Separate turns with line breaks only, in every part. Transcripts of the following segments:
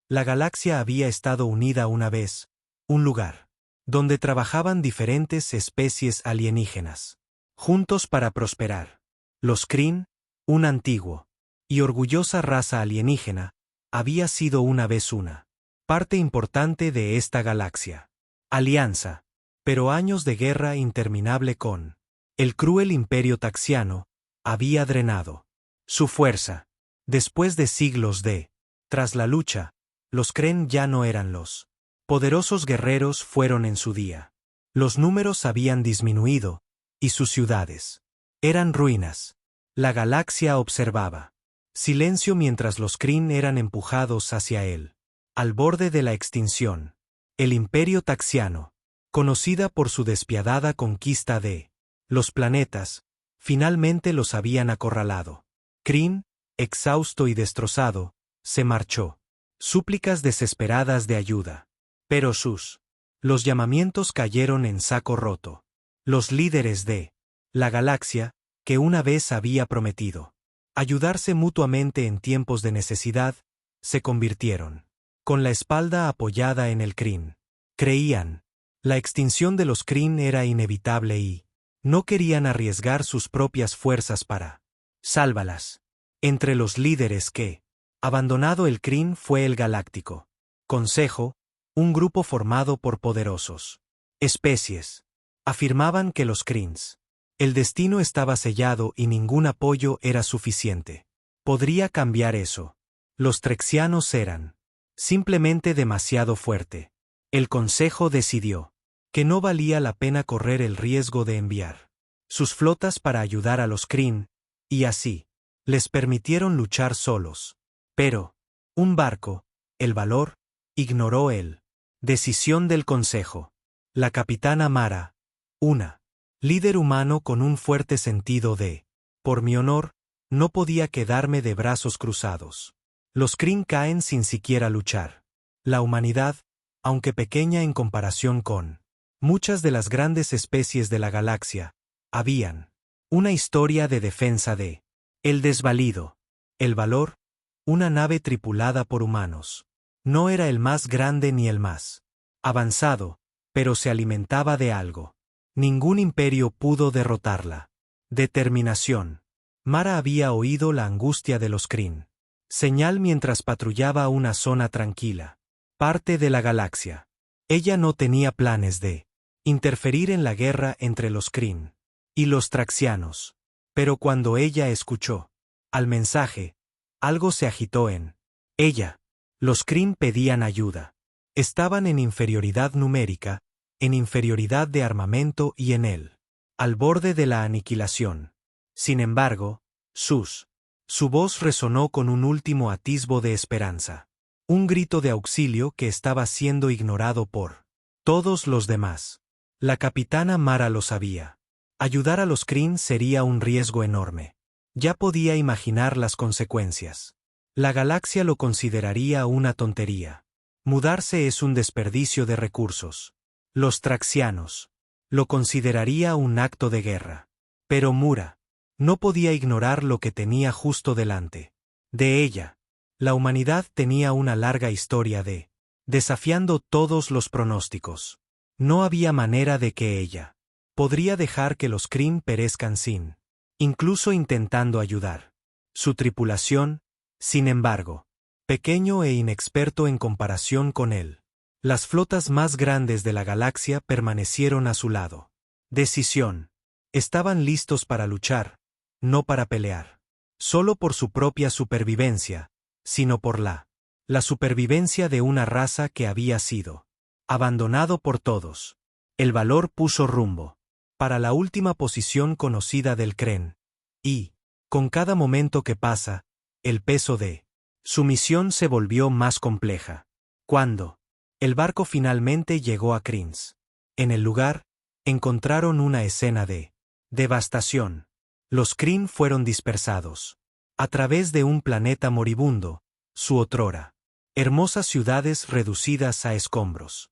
La galaxia había estado unida una vez, un lugar, donde trabajaban diferentes especies alienígenas, juntos para prosperar. Los Kryn, un antiguo y orgullosa raza alienígena, había sido una vez una parte importante de esta galaxia. Alianza, pero años de guerra interminable con el cruel imperio taxiano había drenado su fuerza. Después de siglos tras la lucha, los Kryn ya no eran los poderosos guerreros fueron en su día. Los números habían disminuido, y sus ciudades eran ruinas. La galaxia observaba. Silencio mientras los Kryn eran empujados hacia él. Al borde de la extinción. El imperio taxiano, conocida por su despiadada conquista de los planetas, finalmente los habían acorralado. Kryn, exhausto y destrozado, se marchó. Súplicas desesperadas de ayuda. Pero los llamamientos cayeron en saco roto. Los líderes de la galaxia, que una vez había prometido ayudarse mutuamente en tiempos de necesidad, se convirtieron con la espalda apoyada en el Kryn. Creían, la extinción de los Kryn era inevitable y no querían arriesgar sus propias fuerzas para sálvalas. Entre los líderes que abandonado el Kryn fue el Galáctico Consejo, un grupo formado por poderosos especies. Afirmaban que los Kryns, el destino estaba sellado y ningún apoyo era suficiente. Podría cambiar eso. Los trexianos eran simplemente demasiado fuerte. El Consejo decidió que no valía la pena correr el riesgo de enviar sus flotas para ayudar a los Kryn, y así les permitieron luchar solos. Pero un barco, el Valor, ignoró la decisión del Consejo. La capitana Mara, una líder humano con un fuerte sentido por mi honor, no podía quedarme de brazos cruzados. Los Kryn caen sin siquiera luchar. La humanidad, aunque pequeña en comparación con muchas de las grandes especies de la galaxia, habían una historia de defensa de el desvalido. El Valor, una nave tripulada por humanos. No era el más grande ni el más avanzado, pero se alimentaba de algo. Ningún imperio pudo derrotarla. Determinación. Mara había oído la angustia de los Kryn. Señal mientras patrullaba una zona tranquila. Parte de la galaxia. Ella no tenía planes de interferir en la guerra entre los Kryn y los traxianos. Pero cuando ella escuchó al mensaje, algo se agitó en ella. Los Kryn pedían ayuda. Estaban en inferioridad numérica, en inferioridad de armamento y al borde de la aniquilación. Sin embargo, su voz resonó con un último atisbo de esperanza. Un grito de auxilio que estaba siendo ignorado por todos los demás. La capitana Mara lo sabía. Ayudar a los Kryn sería un riesgo enorme. Ya podía imaginar las consecuencias. La galaxia lo consideraría una tontería. Mudarse es un desperdicio de recursos. Los traxianos lo consideraría un acto de guerra. Pero Mura no podía ignorar lo que tenía justo delante de ella. La humanidad tenía una larga historia desafiando todos los pronósticos. No había manera de que ella podría dejar que los Kryn perezcan incluso intentando ayudar. Su tripulación, sin embargo, pequeño e inexperto en comparación con él. Las flotas más grandes de la galaxia permanecieron a su lado. Decisión. Estaban listos para luchar, no para pelear. Solo por su propia supervivencia, sino por la supervivencia de una raza que había sido abandonado por todos. El Valor puso rumbo para la última posición conocida del Kryn, y, con cada momento que pasa, el peso de su misión se volvió más compleja. Cuando el barco finalmente llegó a Kryns, en el lugar, encontraron una escena de devastación. Los Kryn fueron dispersados a través de un planeta moribundo, su otrora hermosas ciudades reducidas a escombros.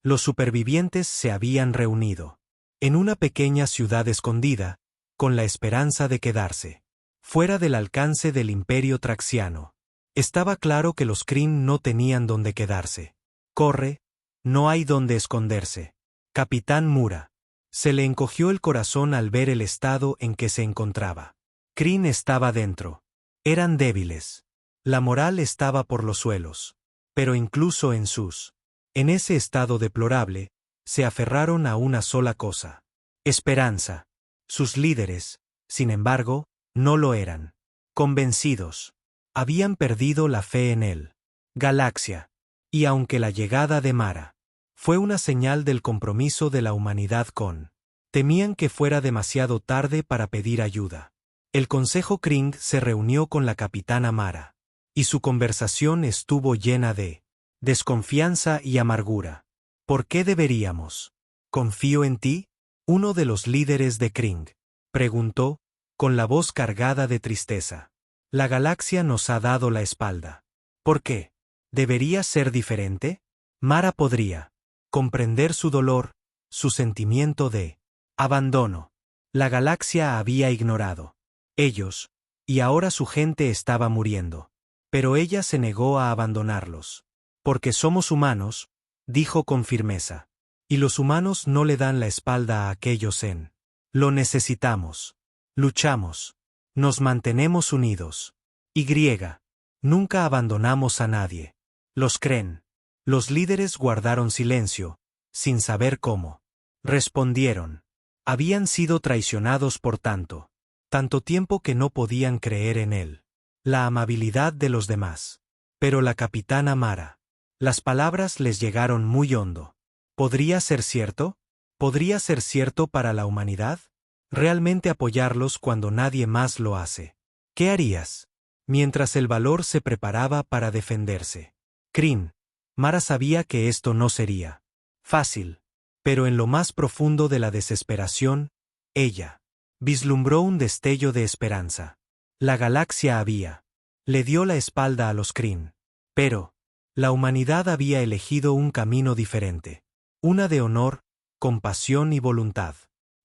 Los supervivientes se habían reunido en una pequeña ciudad escondida, con la esperanza de quedarse fuera del alcance del imperio traxiano. Estaba claro que los Kryn no tenían dónde quedarse. Corre, no hay dónde esconderse. Capitán Mura. Se le encogió el corazón al ver el estado en que se encontraba. Kryn estaba dentro. Eran débiles. La moral estaba por los suelos. Pero incluso en ese estado deplorable, se aferraron a una sola cosa. Esperanza. Sus líderes, sin embargo, no lo eran. Convencidos. Habían perdido la fe en él. Galaxia. Y aunque la llegada de Mara fue una señal del compromiso de la humanidad temían que fuera demasiado tarde para pedir ayuda. El Consejo Kryn se reunió con la capitana Mara. Y su conversación estuvo llena de desconfianza y amargura. ¿Por qué deberíamos? ¿Confío en ti? Uno de los líderes de Kryn preguntó, con la voz cargada de tristeza. La galaxia nos ha dado la espalda. ¿Por qué? ¿Debería ser diferente? Mara podría comprender su dolor, su sentimiento de abandono. La galaxia había ignorado ellos, y ahora su gente estaba muriendo. Pero ella se negó a abandonarlos. Porque somos humanos, dijo con firmeza. Y los humanos no le dan la espalda a aquellos lo necesitamos. Luchamos. Nos mantenemos unidos. Y nunca abandonamos a nadie. Los Kryn. Los líderes guardaron silencio, sin saber cómo. Respondieron. Habían sido traicionados por tanto tiempo que no podían creer en él. La amabilidad de los demás. Pero la capitana Mara. Las palabras les llegaron muy hondo. ¿Podría ser cierto? ¿Podría ser cierto para la humanidad? ¿Realmente apoyarlos cuando nadie más lo hace? ¿Qué harías? Mientras el valor se preparaba para defenderse. Kryn. Mara sabía que esto no sería fácil. Pero en lo más profundo de la desesperación, ella vislumbró un destello de esperanza. La galaxia le dio la espalda a los Kryn. Pero la humanidad había elegido un camino diferente. Una de honor, compasión y voluntad.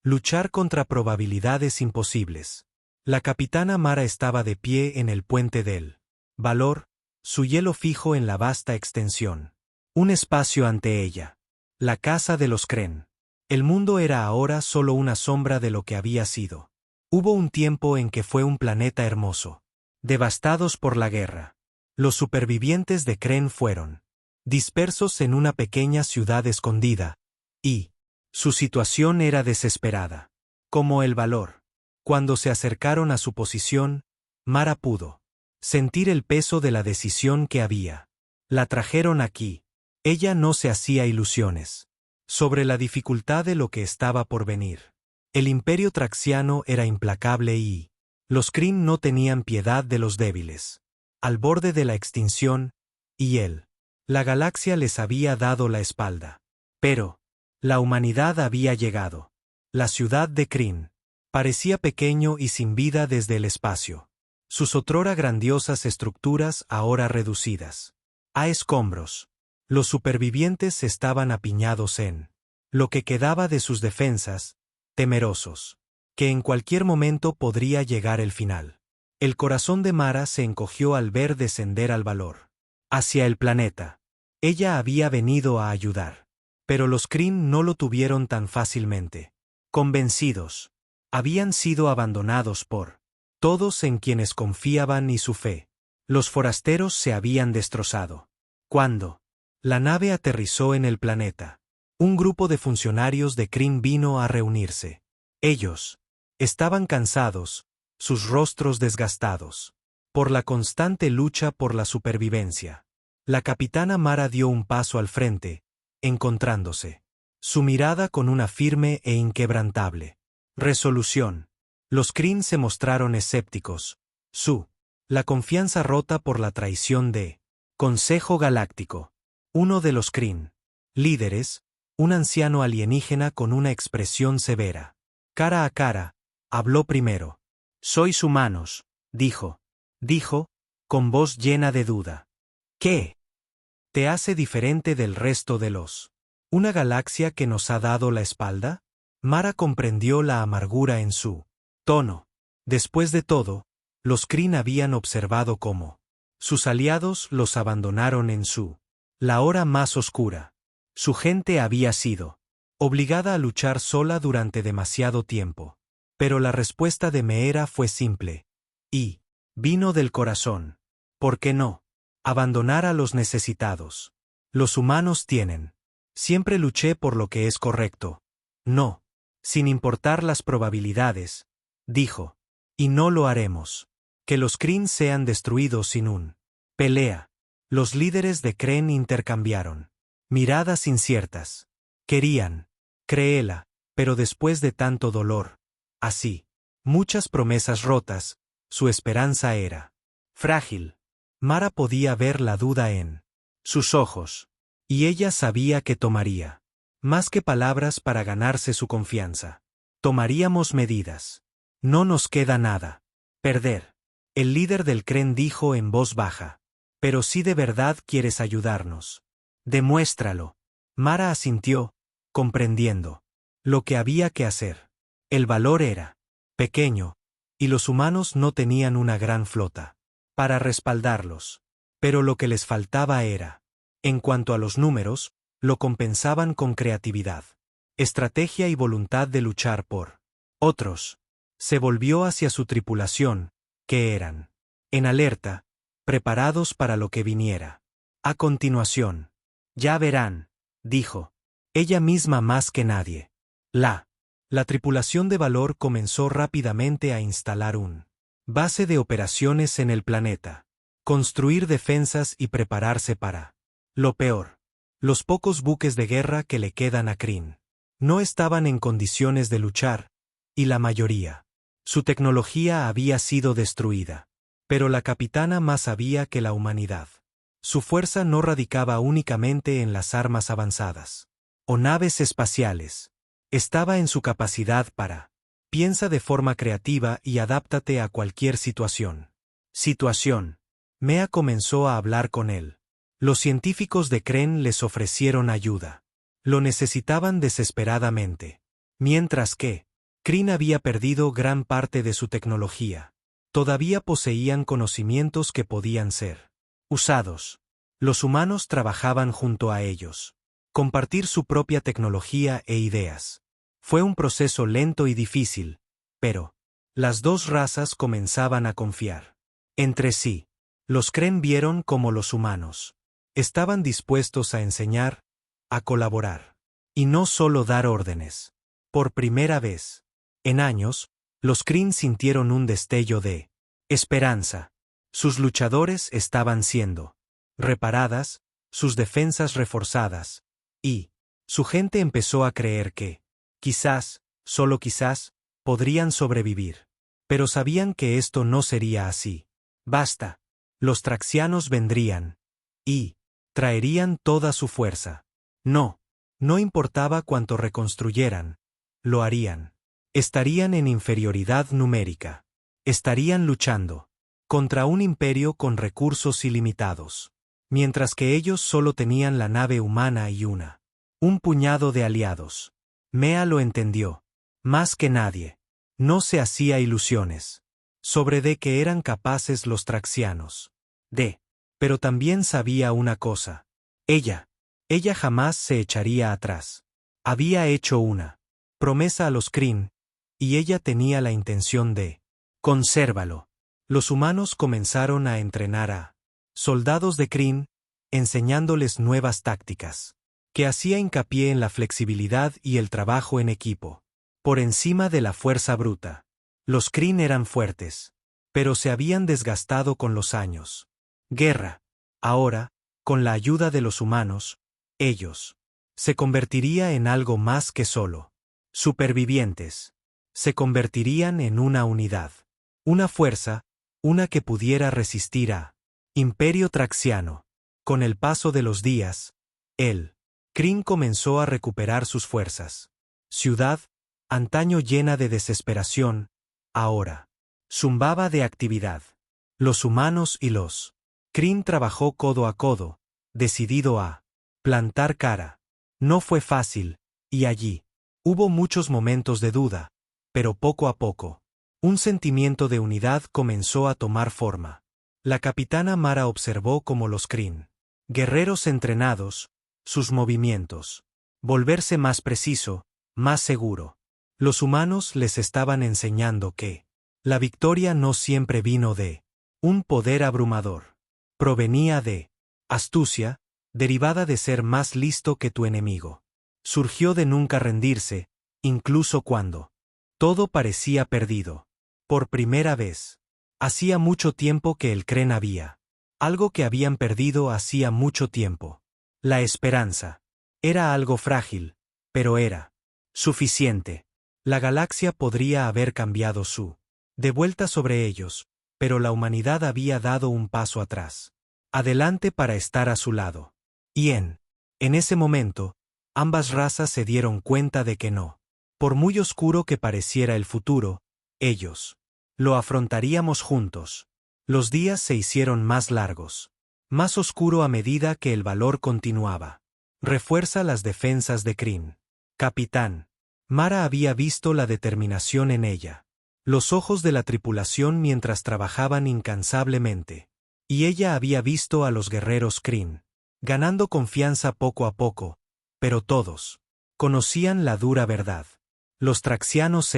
Luchar contra probabilidades imposibles. La capitana Mara estaba de pie en el puente del valor, su hielo fijo en la vasta extensión. Un espacio ante ella. La casa de los Kryn. El mundo era ahora solo una sombra de lo que había sido. Hubo un tiempo en que fue un planeta hermoso. Devastados por la guerra. Los supervivientes de Kryn fueron dispersos en una pequeña ciudad escondida, y su situación era desesperada. Como el valor. Cuando se acercaron a su posición, Mara pudo sentir el peso de la decisión que había. La trajeron aquí. Ella no se hacía ilusiones sobre la dificultad de lo que estaba por venir. El imperio traxiano era implacable y los Kryn no tenían piedad de los débiles. Al borde de la extinción, y la galaxia les había dado la espalda. Pero la humanidad había llegado. La ciudad de Kryn parecía pequeño y sin vida desde el espacio. Sus otrora grandiosas estructuras ahora reducidas a escombros. Los supervivientes estaban apiñados en lo que quedaba de sus defensas, temerosos, que en cualquier momento podría llegar el final. El corazón de Mara se encogió al ver descender al valor hacia el planeta. Ella había venido a ayudar. Pero los Kryn no lo tuvieron tan fácilmente. Convencidos. Habían sido abandonados por todos en quienes confiaban y su fe. Los forasteros se habían destrozado. Cuando la nave aterrizó en el planeta, un grupo de funcionarios de Kryn vino a reunirse. Ellos estaban cansados, sus rostros desgastados, por la constante lucha por la supervivencia. La capitana Mara dio un paso al frente, encontrándose su mirada con una firme e inquebrantable resolución. Los Kryn se mostraron escépticos. La confianza rota por la traición de Consejo Galáctico. Uno de los Kryn líderes, un anciano alienígena con una expresión severa. Cara a cara, habló primero. «Sois humanos», dijo, con voz llena de duda. «¿Qué te hace diferente del resto de los? ¿Una galaxia que nos ha dado la espalda?» Mara comprendió la amargura en su tono. Después de todo, los Kryn habían observado cómo Sus aliados los abandonaron en la hora más oscura. Su gente había sido obligada a luchar sola durante demasiado tiempo. Pero la respuesta de Meera fue simple. Y vino del corazón. ¿Por qué no? Abandonar a los necesitados. Los humanos tienen. Siempre luché por lo que es correcto. No. Sin importar las probabilidades, dijo. Y no lo haremos. Que los Kryn sean destruidos sin un pelea. Los líderes de Kryn intercambiaron miradas inciertas. Querían créela, pero después de tanto dolor, así, muchas promesas rotas, su esperanza era frágil. Mara podía ver la duda en sus ojos, y ella sabía que tomaría más que palabras para ganarse su confianza. Tomaríamos medidas. No nos queda nada. Perder. El líder del Kryn dijo en voz baja. Pero si de verdad quieres ayudarnos, demuéstralo. Mara asintió, comprendiendo lo que había que hacer. El valor era pequeño, y los humanos no tenían una gran flota para respaldarlos. Pero lo que les faltaba era, en cuanto a los números, lo compensaban con creatividad, estrategia y voluntad de luchar por otros. Se volvió hacia su tripulación, que eran en alerta, preparados para lo que viniera. A continuación, ya verán, dijo, ella misma más que nadie. La tripulación de Valor comenzó rápidamente a instalar un base de operaciones en el planeta, construir defensas y prepararse para lo peor. Los pocos buques de guerra que le quedan a Kryn no estaban en condiciones de luchar, y la mayoría. Su tecnología había sido destruida. Pero la capitana más sabía que la humanidad. Su fuerza no radicaba únicamente en las armas avanzadas o naves espaciales. Estaba en su capacidad para. Piensa de forma creativa y adáptate a cualquier situación. Mea comenzó a hablar con él. Los científicos de Kryn les ofrecieron ayuda. Lo necesitaban desesperadamente. Mientras que Kryn había perdido gran parte de su tecnología. Todavía poseían conocimientos que podían ser usados. Los humanos trabajaban junto a ellos. Compartir su propia tecnología e ideas. Fue un proceso lento y difícil, pero las dos razas comenzaban a confiar entre sí. Los Kryn vieron como los humanos estaban dispuestos a enseñar, a colaborar, y no solo dar órdenes. Por primera vez en años, los Kryn sintieron un destello de esperanza. Sus luchadores estaban siendo reparadas, sus defensas reforzadas, y su gente empezó a creer que, quizás, solo quizás, podrían sobrevivir. Pero sabían que esto no sería así. Basta. Los traxianos vendrían. Y traerían toda su fuerza. No importaba cuánto reconstruyeran. Lo harían. Estarían en inferioridad numérica. Estarían luchando contra un imperio con recursos ilimitados. Mientras que ellos solo tenían la nave humana y un puñado de aliados. Mea lo entendió. Más que nadie. No se hacía ilusiones sobre de que eran capaces los traxianos. Pero también sabía una cosa. Ella jamás se echaría atrás. Había hecho una promesa a los Kryn, y ella tenía la intención de consérvalo. Los humanos comenzaron a entrenar a soldados de Kryn, enseñándoles nuevas tácticas, que hacía hincapié en la flexibilidad y el trabajo en equipo. Por encima de la fuerza bruta. Los Kryn eran fuertes, pero se habían desgastado con los años. Guerra. Ahora, con la ayuda de los humanos, ellos se convertiría en algo más que solo supervivientes. Se convertirían en una unidad. Una fuerza, una que pudiera resistir a Imperio Traxiano. Con el paso de los días, el Kryn comenzó a recuperar sus fuerzas. Ciudad, antaño llena de desesperación, ahora zumbaba de actividad. Los humanos y los Kryn trabajó codo a codo, decidido a plantar cara. No fue fácil, y allí hubo muchos momentos de duda, pero poco a poco, un sentimiento de unidad comenzó a tomar forma. La capitana Mara observó cómo los Kryn, guerreros entrenados, sus movimientos. Volverse más preciso, más seguro. Los humanos les estaban enseñando que la victoria no siempre vino de un poder abrumador. Provenía de astucia, derivada de ser más listo que tu enemigo. Surgió de nunca rendirse, incluso cuando todo parecía perdido. Por primera vez. Hacía mucho tiempo que el Kryn había. Algo que habían perdido hacía mucho tiempo. La esperanza. Era algo frágil, pero era suficiente. La galaxia podría haber cambiado su de vuelta sobre ellos, pero la humanidad había dado un paso atrás. Adelante para estar a su lado. Y en ese momento, ambas razas se dieron cuenta de que no. Por muy oscuro que pareciera el futuro, ellos lo afrontaríamos juntos. Los días se hicieron más largos. Más oscuro a medida que el valor continuaba. Refuerza las defensas de Kryn. Capitán. Mara había visto la determinación en ella. Los ojos de la tripulación mientras trabajaban incansablemente. Y ella había visto a los guerreros Kryn. Ganando confianza poco a poco, pero todos conocían la dura verdad. Los traxianos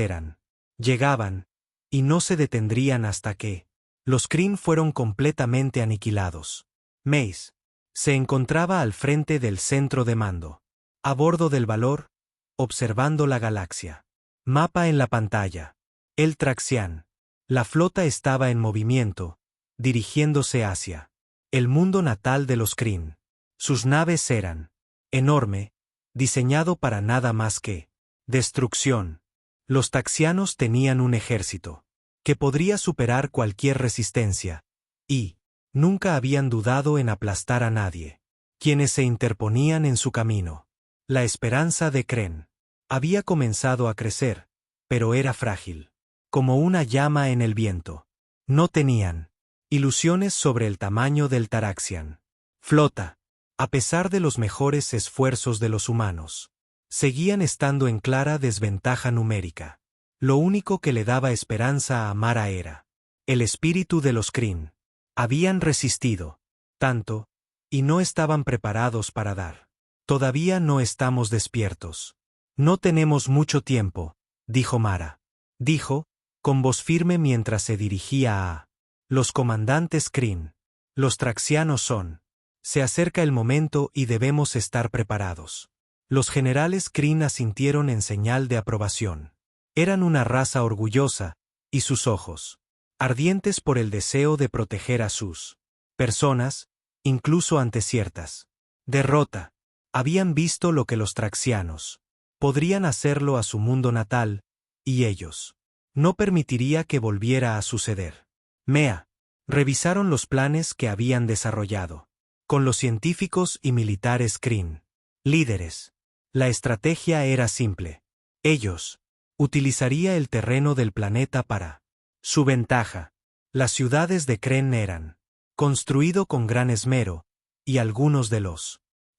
llegaban, y no se detendrían hasta que los Kryn fueron completamente aniquilados. Mace se encontraba al frente del centro de mando, a bordo del Valor, observando la galaxia. Mapa en la pantalla. El Traxian. La flota estaba en movimiento, dirigiéndose hacia el mundo natal de los Kryn. Sus naves eran enorme, diseñado para nada más que destrucción. Los taxianos tenían un ejército que podría superar cualquier resistencia, y nunca habían dudado en aplastar a nadie, quienes se interponían en su camino. La esperanza de Kryn había comenzado a crecer, pero era frágil, como una llama en el viento. No tenían ilusiones sobre el tamaño del Taraxian. Flota, a pesar de los mejores esfuerzos de los humanos, seguían estando en clara desventaja numérica. Lo único que le daba esperanza a Mara era el espíritu de los Kryn. Habían resistido tanto, y no estaban preparados para dar. Todavía no estamos despiertos. No tenemos mucho tiempo, dijo Mara. Dijo, con voz firme mientras se dirigía a los comandantes Kryn. Los traxianos son. Se acerca el momento y debemos estar preparados. Los generales Kryn asintieron en señal de aprobación. Eran una raza orgullosa, y sus ojos, ardientes por el deseo de proteger a sus personas, incluso ante ciertas derrota, habían visto lo que los traxianos podrían hacerlo a su mundo natal, y ellos no permitiría que volviera a suceder. Mea. Revisaron los planes que habían desarrollado con los científicos y militares Kryn. Líderes. La estrategia era simple. Ellos utilizaría el terreno del planeta para su ventaja. Las ciudades de Kryn eran construido con gran esmero, y algunos de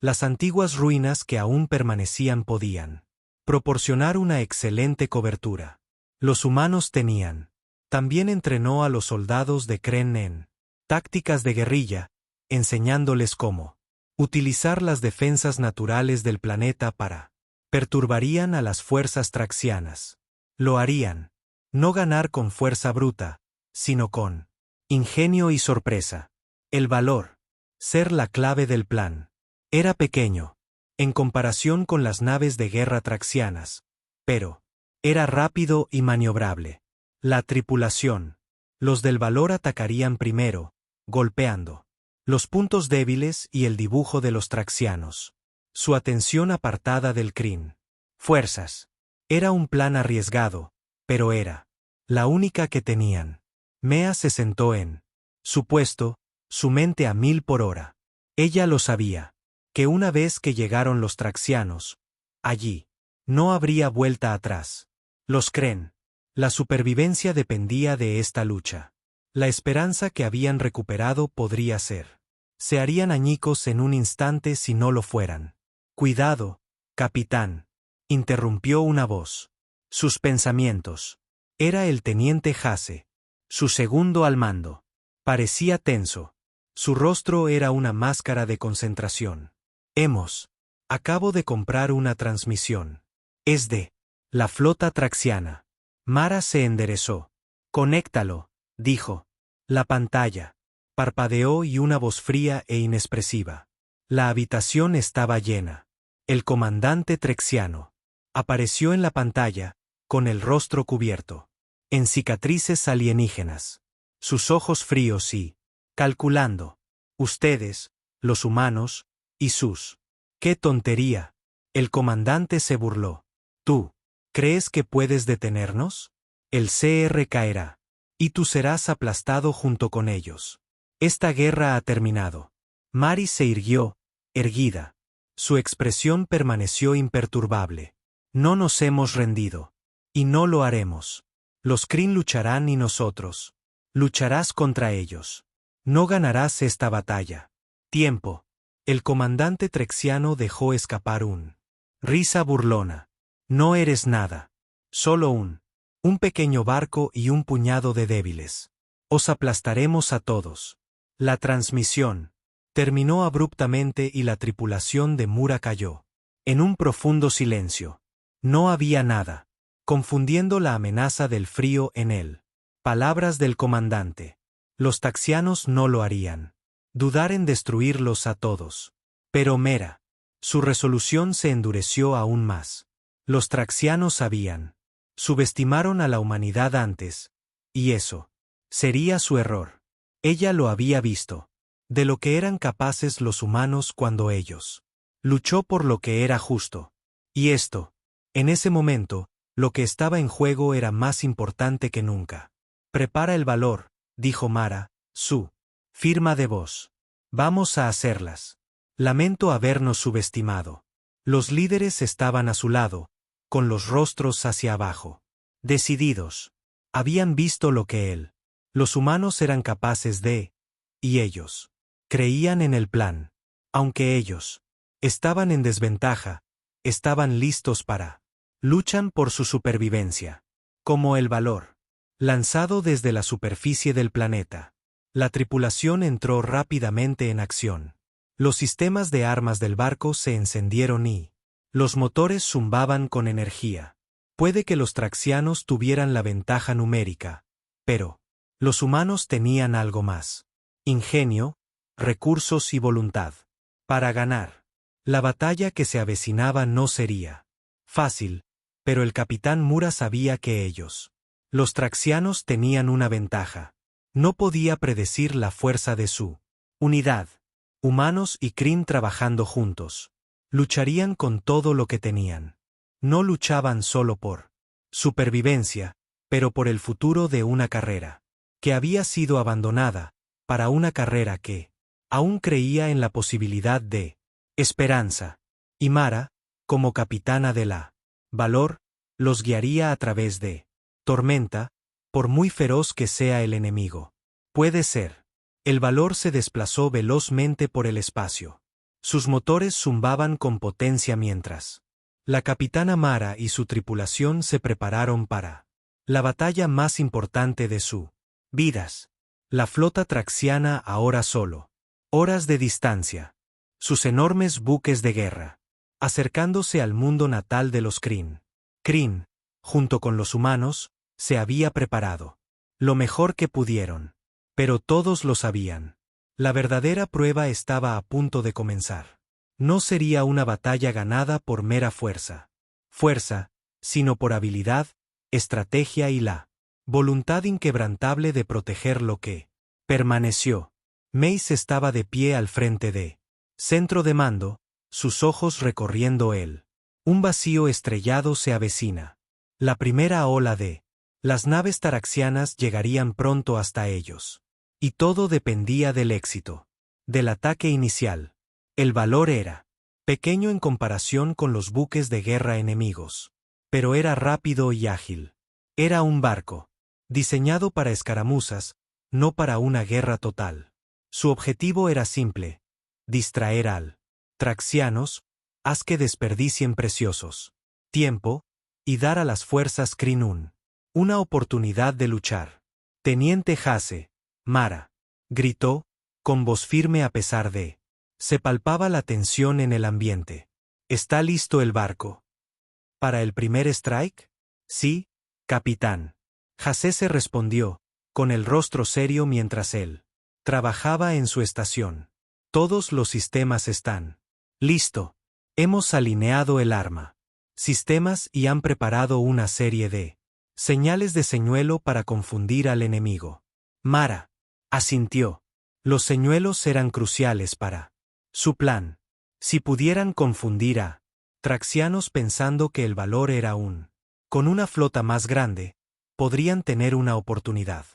las antiguas ruinas que aún permanecían podían proporcionar una excelente cobertura. Los humanos tenían. También entrenó a los soldados de Kryn en tácticas de guerrilla, enseñándoles cómo utilizar las defensas naturales del planeta para perturbarían a las fuerzas traxianas. Lo harían. No ganar con fuerza bruta, sino con ingenio y sorpresa. El valor. Ser la clave del plan. Era pequeño, en comparación con las naves de guerra traxianas, pero era rápido y maniobrable. La tripulación. Los del valor atacarían primero, golpeando los puntos débiles y el dibujo de los traxianos. Su atención apartada del Kryn. Fuerzas. Era un plan arriesgado, pero era la única que tenían. Mea se sentó en su puesto, su mente a 1000 por hora. Ella lo sabía, que una vez que llegaron los traxianos, allí no habría vuelta atrás. Los Kryn. La supervivencia dependía de esta lucha. La esperanza que habían recuperado podría ser. Se harían añicos en un instante si no lo fueran. Cuidado, capitán, interrumpió una voz. Sus pensamientos. Era el teniente Hase, su segundo al mando. Parecía tenso. Su rostro era una máscara de concentración. Acabo de comprar una transmisión. Es de la flota traxiana. Mara se enderezó. Conéctalo, dijo. La pantalla. Parpadeó y una voz fría e inexpresiva. La habitación estaba llena. El comandante trexiano apareció en la pantalla, con el rostro cubierto en cicatrices alienígenas. Sus ojos fríos y calculando. Ustedes, los humanos, y sus. ¡Qué tontería! El comandante se burló. ¿Tú crees que puedes detenernos? El CR caerá. Y tú serás aplastado junto con ellos. Esta guerra ha terminado. Mari se irguió, erguida. Su expresión permaneció imperturbable. No nos hemos rendido. Y no lo haremos. Los Kryn lucharán y nosotros. Lucharás contra ellos. No ganarás esta batalla. Tiempo. El comandante trexiano dejó escapar un risa burlona. No eres nada. Solo un pequeño barco y un puñado de débiles. Os aplastaremos a todos. La transmisión terminó abruptamente y la tripulación de Mura cayó en un profundo silencio. No había nada, confundiendo la amenaza del frío en él. Palabras del comandante. Los taxianos no lo harían. Dudar en destruirlos a todos. Pero Mera. Su resolución se endureció aún más. Los traxianos sabían. Subestimaron a la humanidad antes. Y eso sería su error. Ella lo había visto. De lo que eran capaces los humanos cuando ellos luchó por lo que era justo. Y esto, en ese momento, lo que estaba en juego era más importante que nunca. Prepara el valor, dijo Mara, su firma de voz. Vamos a hacerlas. Lamento habernos subestimado. Los líderes estaban a su lado, con los rostros hacia abajo. Decididos. Habían visto lo que los humanos eran capaces de, y ellos creían en el plan. Aunque ellos estaban en desventaja, estaban listos para luchan por su supervivencia. Como el valor. Lanzado desde la superficie del planeta. La tripulación entró rápidamente en acción. Los sistemas de armas del barco se encendieron y los motores zumbaban con energía. Puede que los traxianos tuvieran la ventaja numérica, pero los humanos tenían algo más. Ingenio, recursos y voluntad. Para ganar. La batalla que se avecinaba no sería fácil, pero el capitán Mura sabía que ellos, los traxianos, tenían una ventaja. No podía predecir la fuerza de su unidad. Humanos y Kryn trabajando juntos. Lucharían con todo lo que tenían. No luchaban solo por supervivencia, pero por el futuro de una carrera que había sido abandonada, para una carrera que aún creía en la posibilidad de esperanza. Y Mara, como capitana de la valor, los guiaría a través de tormenta, por muy feroz que sea el enemigo. Puede ser. El valor se desplazó velozmente por el espacio. Sus motores zumbaban con potencia mientras la capitana Mara y su tripulación se prepararon para la batalla más importante de sus vidas. La flota traxiana ahora solo horas de distancia. Sus enormes buques de guerra acercándose al mundo natal de los Kryn. Kryn, junto con los humanos, se había preparado lo mejor que pudieron. Pero todos lo sabían. La verdadera prueba estaba a punto de comenzar. No sería una batalla ganada por mera fuerza, sino por habilidad, estrategia y la voluntad inquebrantable de proteger lo que permaneció. Mace estaba de pie al frente de centro de mando, sus ojos recorriendo él. Un vacío estrellado se avecina. La primera ola de las naves taraxianas llegarían pronto hasta ellos. Y todo dependía del éxito del ataque inicial. El valor era pequeño en comparación con los buques de guerra enemigos, pero era rápido y ágil. Era un barco diseñado para escaramuzas, no para una guerra total. Su objetivo era simple: distraer al traxianos, haz que desperdicien preciosos tiempo, y dar a las fuerzas Kryn una oportunidad de luchar. Teniente Hase, Mara. gritó, con voz firme a pesar de. Se palpaba la tensión en el ambiente. ¿Está listo el barco? ¿Para el primer strike? Sí, capitán. José se respondió, con el rostro serio mientras él trabajaba en su estación. Todos los sistemas están. Listo. Hemos alineado el arma. Sistemas y han preparado una serie de señales de señuelo para confundir al enemigo. Mara asintió. Los señuelos eran cruciales para su plan. Si pudieran confundir a traxianos pensando que el valor era con una flota más grande, podrían tener una oportunidad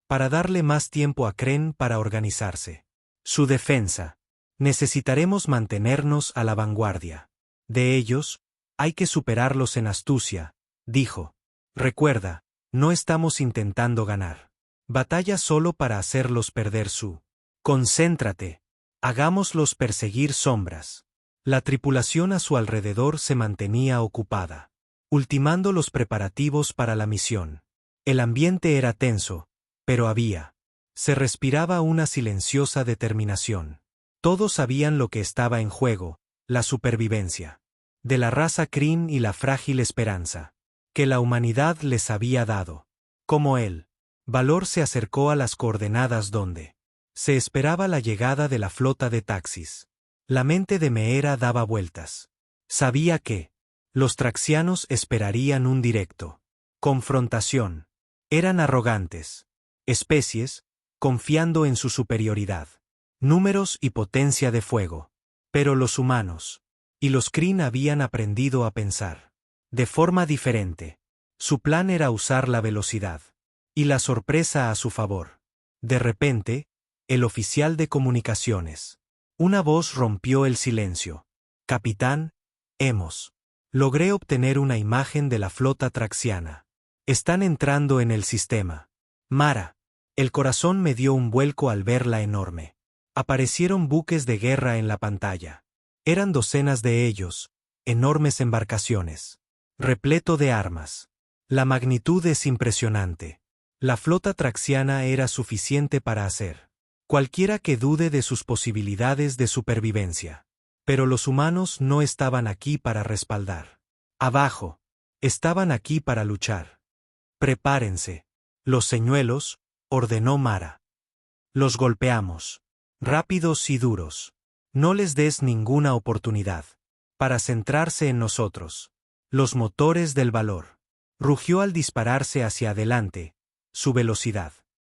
para darle más tiempo a Kren para organizarse. Su defensa. Necesitaremos mantenernos a la vanguardia. De ellos, hay que superarlos en astucia, dijo. Recuerda, no estamos intentando ganar batalla solo para hacerlos perder su. Concéntrate. Hagámoslos perseguir sombras. La tripulación a su alrededor se mantenía ocupada, ultimando los preparativos para la misión. El ambiente era tenso, pero se respiraba una silenciosa determinación. Todos sabían lo que estaba en juego, la supervivencia de la raza Kryn y la frágil esperanza que la humanidad les había dado. Como él, Valor se acercó a las coordenadas donde se esperaba la llegada de la flota de taxis. La mente de Meera daba vueltas. Sabía que los traxianos esperarían un directo confrontación. Eran arrogantes especies, confiando en su superioridad, números y potencia de fuego. Pero los humanos y los Kryn habían aprendido a pensar de forma diferente. Su plan era usar la velocidad y la sorpresa a su favor. De repente, el oficial de comunicaciones. Una voz rompió el silencio. Capitán, logré obtener una imagen de la flota traxiana. Están entrando en el sistema. Mara. El corazón me dio un vuelco al verla enorme. Aparecieron buques de guerra en la pantalla. Eran docenas de ellos, enormes embarcaciones. Repleto de armas. La magnitud es impresionante. La flota traxiana era suficiente para hacer cualquiera que dude de sus posibilidades de supervivencia. Pero los humanos no estaban aquí para respaldar. Abajo. Estaban aquí para luchar. Prepárense. Los señuelos, ordenó Mara. Los golpeamos. Rápidos y duros. No les des ninguna oportunidad para centrarse en nosotros. Los motores del valor. Rugió al dispararse hacia adelante, su velocidad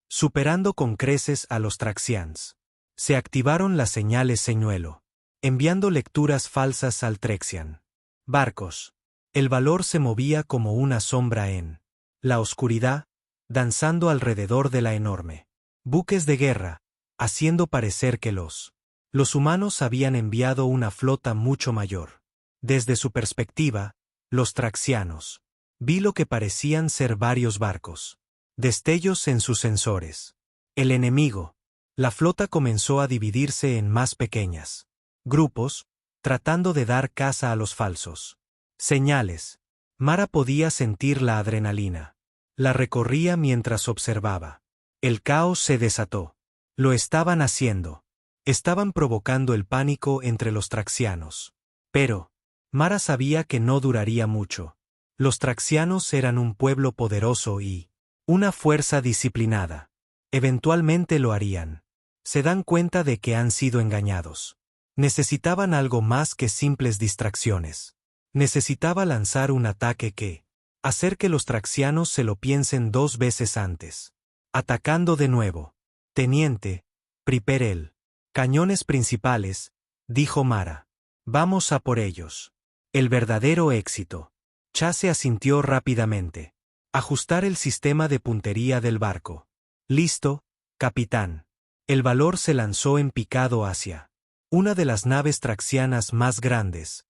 superando con creces a los traxians. Se activaron las señales señuelo, enviando lecturas falsas al Trexian. Barcos. El valor se movía como una sombra en la oscuridad, danzando alrededor de la enorme. Buques de guerra, haciendo parecer que los humanos habían enviado una flota mucho mayor. Desde su perspectiva, los traxianos vi lo que parecían ser varios barcos. Destellos en sus sensores. El enemigo. La flota comenzó a dividirse en más pequeñas grupos, tratando de dar caza a los falsos señales. Mara podía sentir la adrenalina. La recorría mientras observaba. El caos se desató. Lo estaban haciendo. Estaban provocando el pánico entre los traxianos. Pero Mara sabía que no duraría mucho. Los traxianos eran un pueblo poderoso y una fuerza disciplinada. Eventualmente lo harían. Se dan cuenta de que han sido engañados. Necesitaban algo más que simples distracciones. Necesitaba lanzar un ataque que hacer que los traxianos se lo piensen 2 veces antes. Atacando de nuevo. Teniente, prepare el cañones principales, dijo Mara. Vamos a por ellos. El verdadero éxito. Chase asintió rápidamente. Ajustar el sistema de puntería del barco. Listo, capitán. El valor se lanzó en picado hacia una de las naves traxianas más grandes.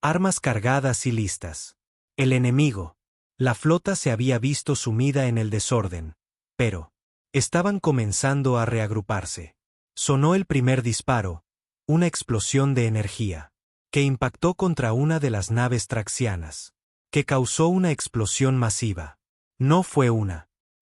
Armas cargadas y listas. El enemigo. La flota se había visto sumida en el desorden, pero estaban comenzando a reagruparse. Sonó el primer disparo, una explosión de energía, que impactó contra una de las naves traxianas, que causó una explosión masiva. No fue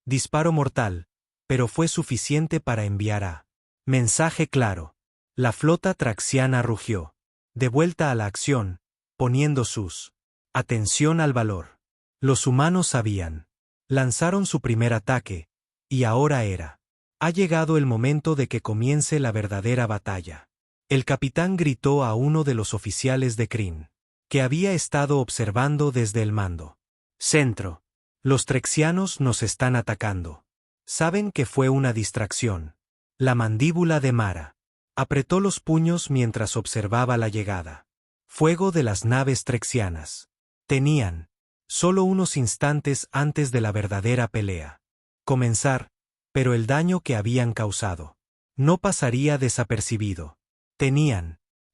disparo mortal, pero fue suficiente para enviar a mensaje claro. La flota traxiana rugió. De vuelta a la acción, poniendo sus atención al valor. Los humanos sabían. Lanzaron su primer ataque, y ahora era. Ha llegado el momento de que comience la verdadera batalla. El capitán gritó a uno de los oficiales de Kryn, que había estado observando desde el mando. Centro. Los trexianos nos están atacando. Saben que fue una distracción. La mandíbula de Mara. Apretó los puños mientras observaba la llegada. Fuego de las naves trexianas. Tenían solo unos instantes antes de la verdadera pelea. Comenzar, pero el daño que habían causado no pasaría desapercibido.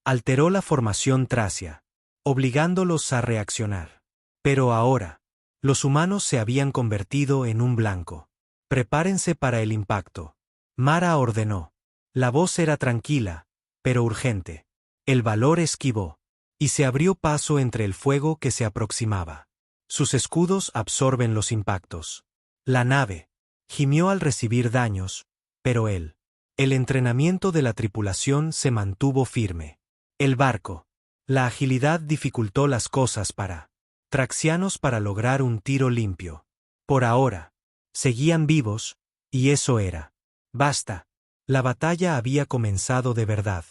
Alteró la formación tracia, obligándolos a reaccionar. Pero ahora, los humanos se habían convertido en un blanco. Prepárense para el impacto. Mara ordenó. La voz era tranquila, pero urgente. El valor esquivó, y se abrió paso entre el fuego que se aproximaba. Sus escudos absorben los impactos. La nave gimió al recibir daños, pero el entrenamiento de la tripulación se mantuvo firme. El barco. La agilidad dificultó las cosas para traxianos para lograr un tiro limpio. Por ahora, seguían vivos, y eso era. Basta. La batalla había comenzado de verdad.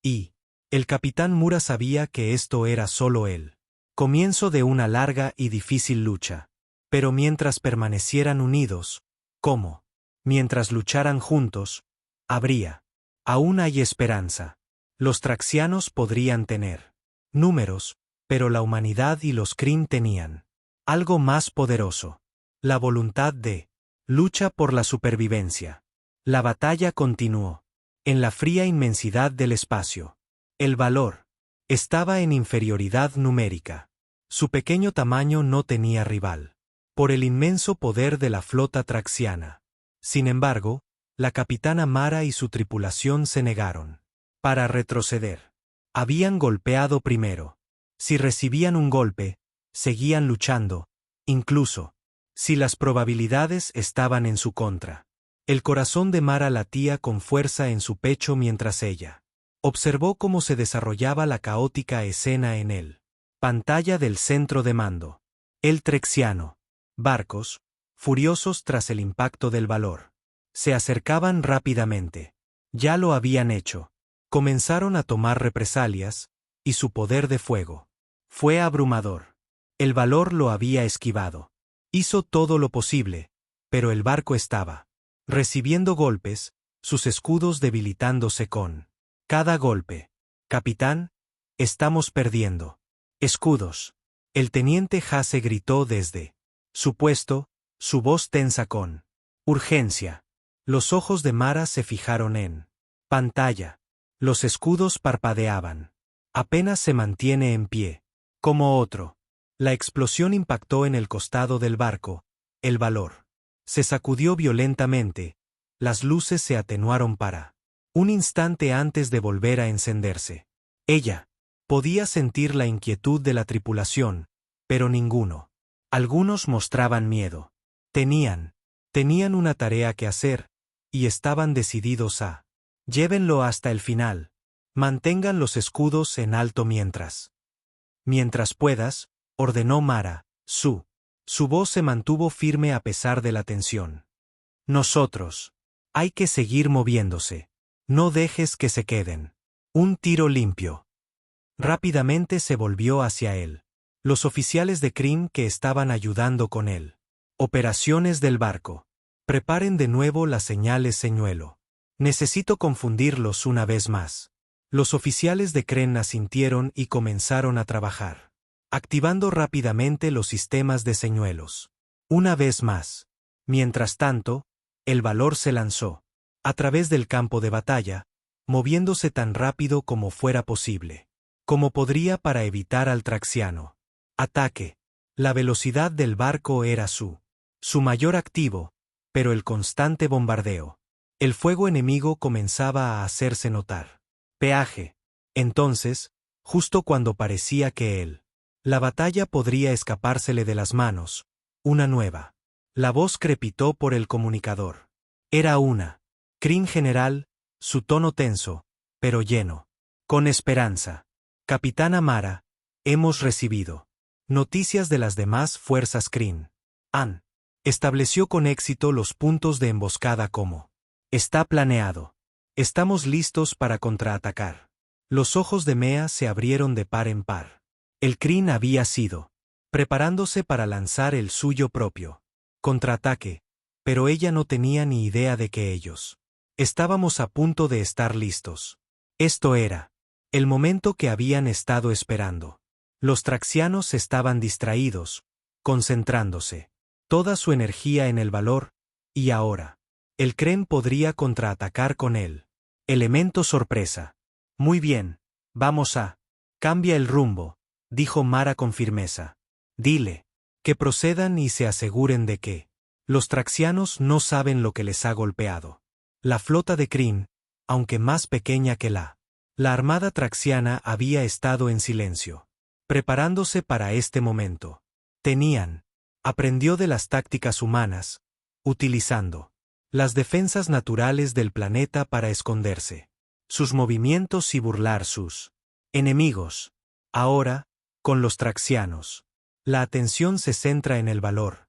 Y el capitán Mura sabía que esto era solo el comienzo de una larga y difícil lucha. Pero mientras permanecieran unidos, ¿cómo? Mientras lucharan juntos, aún hay esperanza. Los traxianos podrían tener números, pero la humanidad y los Kryn tenían algo más poderoso. La voluntad de lucha por la supervivencia. La batalla continuó. En la fría inmensidad del espacio. El valor estaba en inferioridad numérica. Su pequeño tamaño no tenía rival. Por el inmenso poder de la flota traxiana. Sin embargo, la capitana Mara y su tripulación se negaron. Para retroceder. Habían golpeado primero. Si recibían un golpe, seguían luchando, incluso si las probabilidades estaban en su contra. El corazón de Mara latía con fuerza en su pecho mientras ella observó cómo se desarrollaba la caótica escena en él. Pantalla del centro de mando. El trexiano. Barcos, furiosos tras el impacto del valor. Se acercaban rápidamente. Ya lo habían hecho. Comenzaron a tomar represalias, y su poder de fuego fue abrumador. El valor lo había esquivado. Hizo todo lo posible, pero el barco estaba recibiendo golpes, sus escudos debilitándose con cada golpe. Capitán, estamos perdiendo. Escudos. El teniente Hase gritó desde su puesto, su voz tensa con urgencia. Los ojos de Mara se fijaron en pantalla. Los escudos parpadeaban. Apenas se mantiene en pie. Como otro. La explosión impactó en el costado del barco. El valor se sacudió violentamente. Las luces se atenuaron para un instante antes de volver a encenderse. Ella podía sentir la inquietud de la tripulación, pero ninguno. Algunos mostraban miedo. Tenían una tarea que hacer, y estaban decididos a llévenlo hasta el final. Mantengan los escudos en alto mientras puedas, ordenó Mara. Su voz se mantuvo firme a pesar de la tensión. Nosotros. Hay que seguir moviéndose. No dejes que se queden. Un tiro limpio. Rápidamente se volvió hacia él. Los oficiales de Kryn que estaban ayudando con él. Operaciones del barco. Preparen de nuevo las señales señuelo. Necesito confundirlos una vez más. Los oficiales de Kryn asintieron y comenzaron a trabajar, activando rápidamente los sistemas de señuelos. Una vez más. Mientras tanto, el valor se lanzó a través del campo de batalla, moviéndose tan rápido como fuera posible, como podría para evitar al traxiano ataque. La velocidad del barco era su mayor activo, pero el constante bombardeo. El fuego enemigo comenzaba a hacerse notar. Peaje. Entonces, justo cuando parecía que la batalla podría escapársele de las manos, una nueva. La voz crepitó por el comunicador. Era una. Kryn general, su tono tenso, pero lleno. Con esperanza. Capitana Mara, hemos recibido noticias de las demás fuerzas Kryn. Han estableció con éxito los puntos de emboscada como está planeado. Estamos listos para contraatacar. Los ojos de Mea se abrieron de par en par. El Kryn había sido preparándose para lanzar el suyo propio contraataque, pero ella no tenía ni idea de que ellos estábamos a punto de estar listos. Esto era el momento que habían estado esperando. Los traxianos estaban distraídos, concentrándose toda su energía en el valor, y ahora el Kryn podría contraatacar con él. Elemento sorpresa. Muy bien, vamos a. Cambia el rumbo, dijo Mara con firmeza. Dile que procedan y se aseguren de que los traxianos no saben lo que les ha golpeado. La flota de Kryn, aunque más pequeña que la armada traxiana había estado en silencio, preparándose para este momento. Aprendió de las tácticas humanas, utilizando las defensas naturales del planeta para esconderse sus movimientos y burlar sus enemigos. Ahora, con los traxianos, la atención se centra en el valor.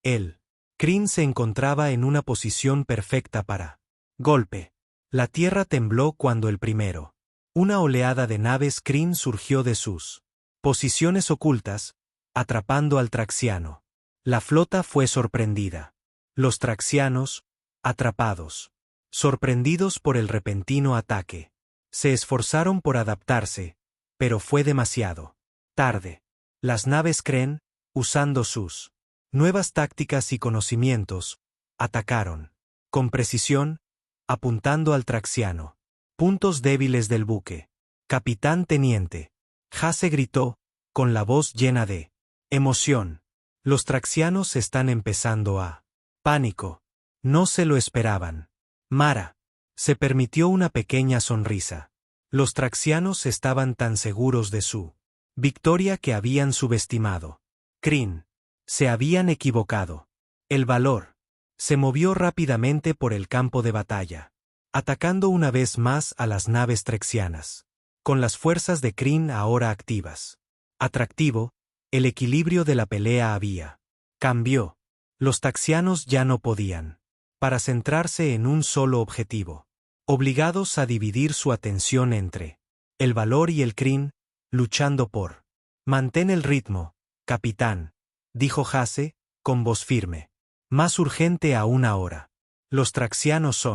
El Kryn se encontraba en una posición perfecta para golpe. La tierra tembló cuando el primero. Una oleada de naves Kryn surgió de sus posiciones ocultas, atrapando al traxiano. La flota fue sorprendida. Los traxianos, atrapados, sorprendidos por el repentino ataque, se esforzaron por adaptarse, pero fue demasiado tarde. Las naves Kryn, usando sus nuevas tácticas y conocimientos, atacaron con precisión, apuntando al traxiano. Puntos débiles del buque. Capitán teniente. Hase gritó, con la voz llena de emoción. Los traxianos están empezando a pánico. No se lo esperaban. Mara se permitió una pequeña sonrisa. Los traxianos estaban tan seguros de su victoria que habían subestimado. Kryn. Se habían equivocado. El valor se movió rápidamente por el campo de batalla, atacando una vez más a las naves traxianas. Con las fuerzas de Kryn ahora activas. Atractivo, el equilibrio de la pelea había cambió. Los taxianos ya no podían para centrarse en un solo objetivo, obligados a dividir su atención entre el valor y el Kryn, luchando por mantén el ritmo, capitán, dijo Hase, con voz firme. Más urgente aún ahora. Los traxianos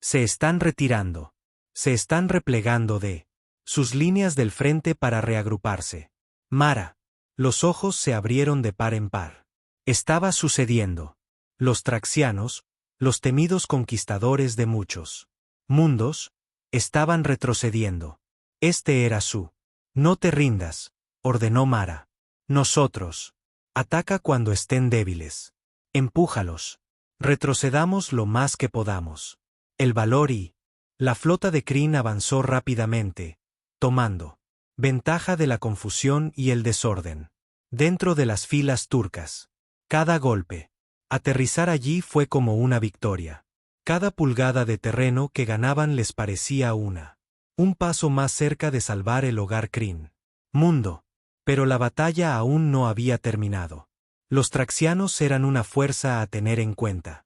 se están retirando, se están replegando de sus líneas del frente para reagruparse. Mara. Los ojos se abrieron de par en par. Estaba sucediendo. Los traxianos, los temidos conquistadores de muchos mundos, estaban retrocediendo. Este era su. No te rindas, ordenó Mara. Nosotros. Ataca cuando estén débiles. Empújalos. Retrocedamos lo más que podamos. El valor y la flota de Kryn avanzó rápidamente, tomando ventaja de la confusión y el desorden dentro de las filas turcas. Cada golpe. Aterrizar allí fue como una victoria. Cada pulgada de terreno que ganaban les parecía un paso más cerca de salvar el hogar Kryn. Mundo. Pero la batalla aún no había terminado. Los traxianos eran una fuerza a tener en cuenta.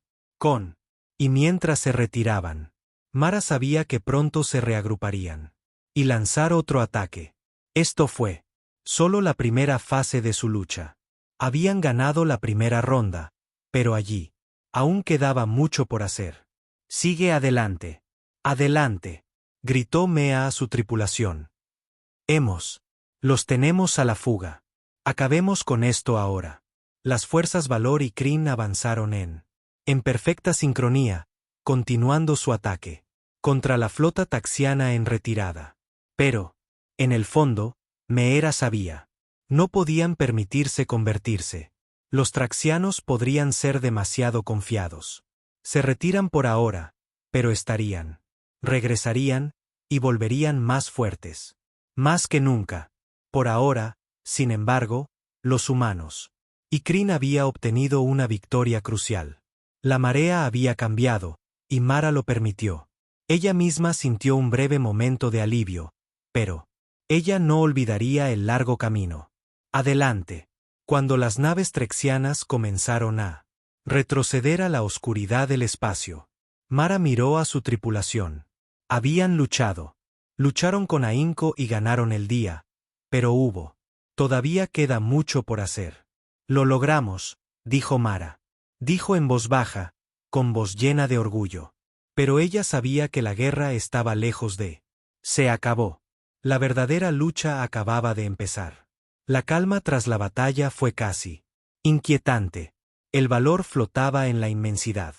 Y mientras se retiraban, Mara sabía que pronto se reagruparían y lanzar otro ataque. Esto fue solo la primera fase de su lucha. Habían ganado la primera ronda, pero allí aún quedaba mucho por hacer. Sigue adelante. Adelante, gritó Mea a su tripulación. Los tenemos a la fuga. Acabemos con esto ahora. Las fuerzas Valor y Kryn avanzaron en perfecta sincronía, continuando su ataque contra la flota taxiana en retirada. Pero, en el fondo, Meera sabía. No podían permitirse convertirse. Los traxianos podrían ser demasiado confiados. Se retiran por ahora, pero regresarían, y volverían más fuertes. Más que nunca. Por ahora, sin embargo, los humanos. Y Kryn había obtenido una victoria crucial. La marea había cambiado, y Mara lo permitió. Ella misma sintió un breve momento de alivio, pero ella no olvidaría el largo camino. Adelante. Cuando las naves trexianas comenzaron a retroceder a la oscuridad del espacio, Mara miró a su tripulación. Habían luchado. Lucharon con ahínco y ganaron el día, pero todavía queda mucho por hacer. Lo logramos, dijo Mara. Dijo en voz baja, con voz llena de orgullo. Pero ella sabía que la guerra estaba lejos de. Se acabó. La verdadera lucha acababa de empezar. La calma tras la batalla fue casi inquietante. El valor flotaba en la inmensidad.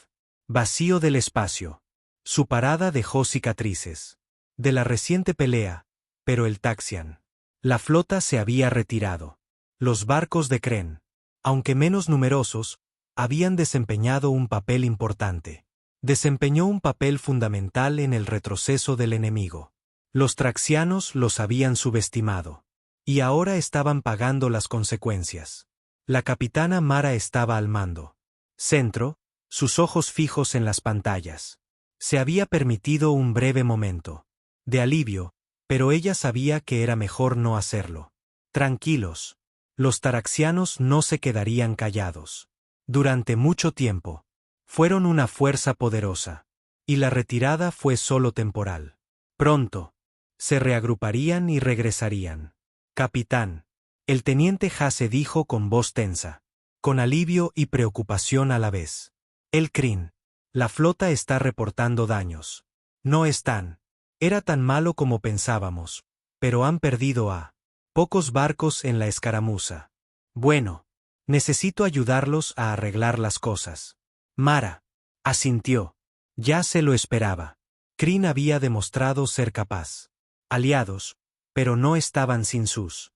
Vacío del espacio. Su parada dejó cicatrices. De la reciente pelea, pero el Taxian. La flota se había retirado. Los barcos de Kren, aunque menos numerosos, habían desempeñado un papel importante. Desempeñó un papel fundamental en el retroceso del enemigo. Los traxianos los habían subestimado. Y ahora estaban pagando las consecuencias. La capitana Mara estaba al mando. Centro, sus ojos fijos en las pantallas. Se había permitido un breve momento de alivio, pero ella sabía que era mejor no hacerlo. Tranquilos. Los taraxianos no se quedarían callados. Durante mucho tiempo. Fueron una fuerza poderosa. Y la retirada fue solo temporal. Pronto. Se reagruparían y regresarían. Capitán. El teniente Hase dijo con voz tensa. Con alivio y preocupación a la vez. El Kryn. La flota está reportando daños. No están. Era tan malo como pensábamos. Pero han perdido a pocos barcos en la escaramuza. Bueno. Necesito ayudarlos a arreglar las cosas. Mara. Asintió. Ya se lo esperaba. Kryn había demostrado ser capaz. Aliados, pero no estaban sin sus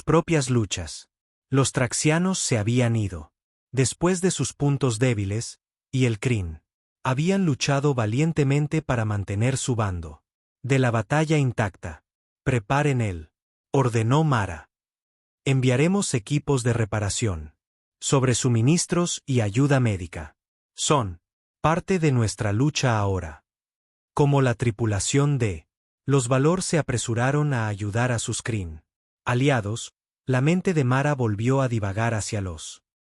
propias luchas. Los traxianos se habían ido. Después de sus puntos débiles, y el Kryn. Habían luchado valientemente para mantener su bando. De la batalla intacta. Preparen él. Ordenó Mara. Enviaremos equipos de reparación. Sobre suministros y ayuda médica. Son parte de nuestra lucha ahora. Como la tripulación de los Valor se apresuraron a ayudar a sus Kryn aliados, la mente de Mara volvió a divagar hacia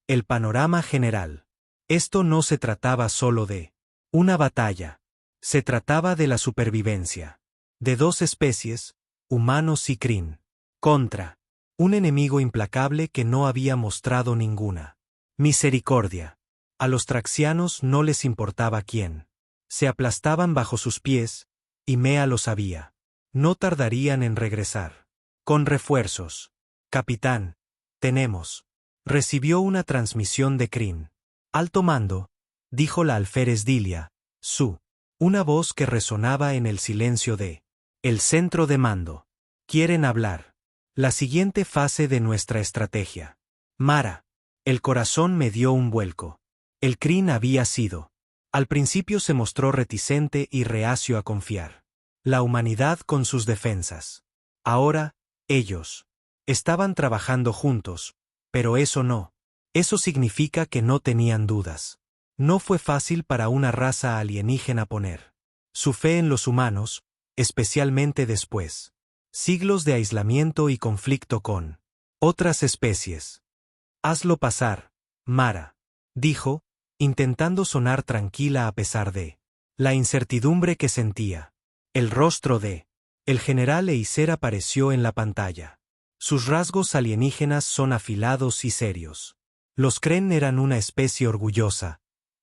el panorama general. Esto no se trataba solo de una batalla. Se trataba de la supervivencia de dos especies, humanos y Kryn, contra un enemigo implacable que no había mostrado ninguna misericordia. A los traxianos no les importaba quién. Se aplastaban bajo sus pies, y Mea lo sabía. No tardarían en regresar. Con refuerzos. Capitán, tenemos. Recibió una transmisión de Kryn. Alto mando, dijo la alférez Dilia, una voz que resonaba en el silencio de el centro de mando. Quieren hablar. La siguiente fase de nuestra estrategia. Mara. El corazón me dio un vuelco. El Kryn había sido. Al principio se mostró reticente y reacio a confiar. La humanidad con sus defensas. Ahora, ellos. Estaban trabajando juntos, pero eso no. Eso significa que no tenían dudas. No fue fácil para una raza alienígena poner su fe en los humanos, especialmente después. Siglos de aislamiento y conflicto con otras especies. Hazlo pasar, Mara, dijo, intentando sonar tranquila a pesar de la incertidumbre que sentía. El rostro de el general Eiser apareció en la pantalla. Sus rasgos alienígenas son afilados y serios. Los Kren eran una especie orgullosa,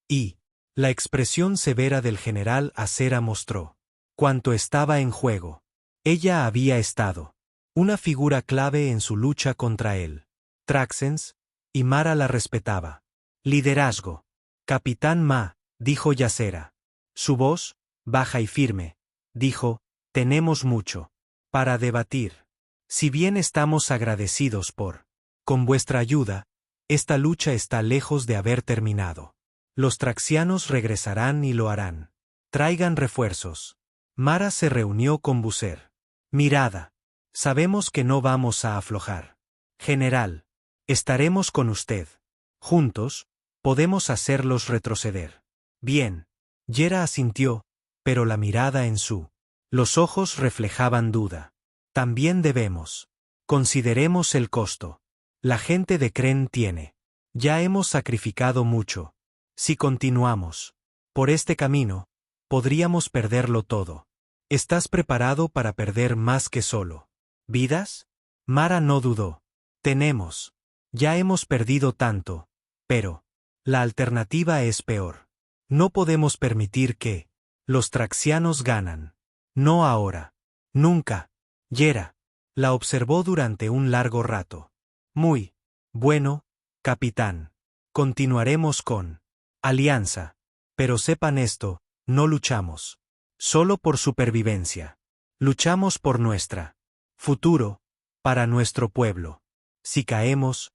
y la expresión severa del general Acera mostró cuánto estaba en juego. Ella había estado una figura clave en su lucha contra él. Traxens, y Mara la respetaba. Liderazgo. Capitán Ma, dijo Yacera. Su voz, baja y firme, dijo, tenemos mucho para debatir. Si bien estamos agradecidos con vuestra ayuda, esta lucha está lejos de haber terminado. Los traxianos regresarán y lo harán. Traigan refuerzos. Mara se reunió con Bucer. Mirada. Sabemos que no vamos a aflojar. General. Estaremos con usted. Juntos, Podemos hacerlos retroceder. Bien. Yera asintió, pero la mirada en los ojos reflejaban duda. También debemos. Consideremos el costo. La gente de Kren tiene. Ya hemos sacrificado mucho. Si continuamos por este camino, podríamos perderlo todo. ¿Estás preparado para perder más que solo vidas? Mara no dudó. Tenemos. Ya hemos perdido tanto. Pero la alternativa es peor. No podemos permitir que los traxianos ganan. No ahora. Nunca. Yera la observó durante un largo rato. Muy bueno, capitán. Continuaremos con alianza. Pero sepan esto, no luchamos solo por supervivencia. Luchamos por nuestra futuro, para nuestro pueblo. Si caemos,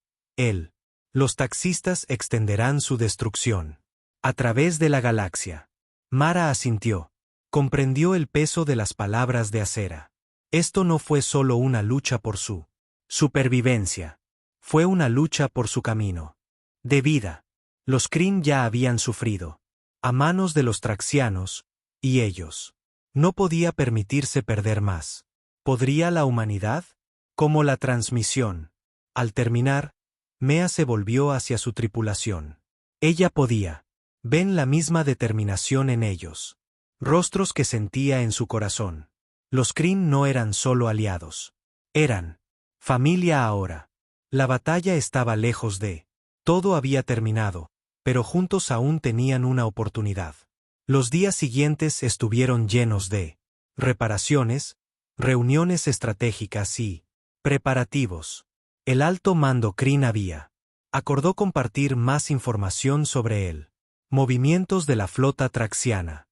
los taxistas extenderán su destrucción a través de la galaxia. Mara asintió. Comprendió el peso de las palabras de Acera. Esto no fue solo una lucha por su supervivencia. Fue una lucha por su camino de vida. Los Kryn ya habían sufrido a manos de los traxianos, y ellos no podía permitirse perder más. ¿Podría la humanidad? Como la transmisión. Al terminar, Mea se volvió hacia su tripulación. Ella podía. Ven la misma determinación en ellos. Rostros que sentía en su corazón. Los Kryn no eran solo aliados. Eran familia ahora. La batalla estaba lejos de. Todo había terminado, pero juntos aún tenían una oportunidad. Los días siguientes estuvieron llenos de reparaciones, reuniones estratégicas y preparativos. El alto mando Kryn acordó compartir más información sobre él. Movimientos de la flota traxiana.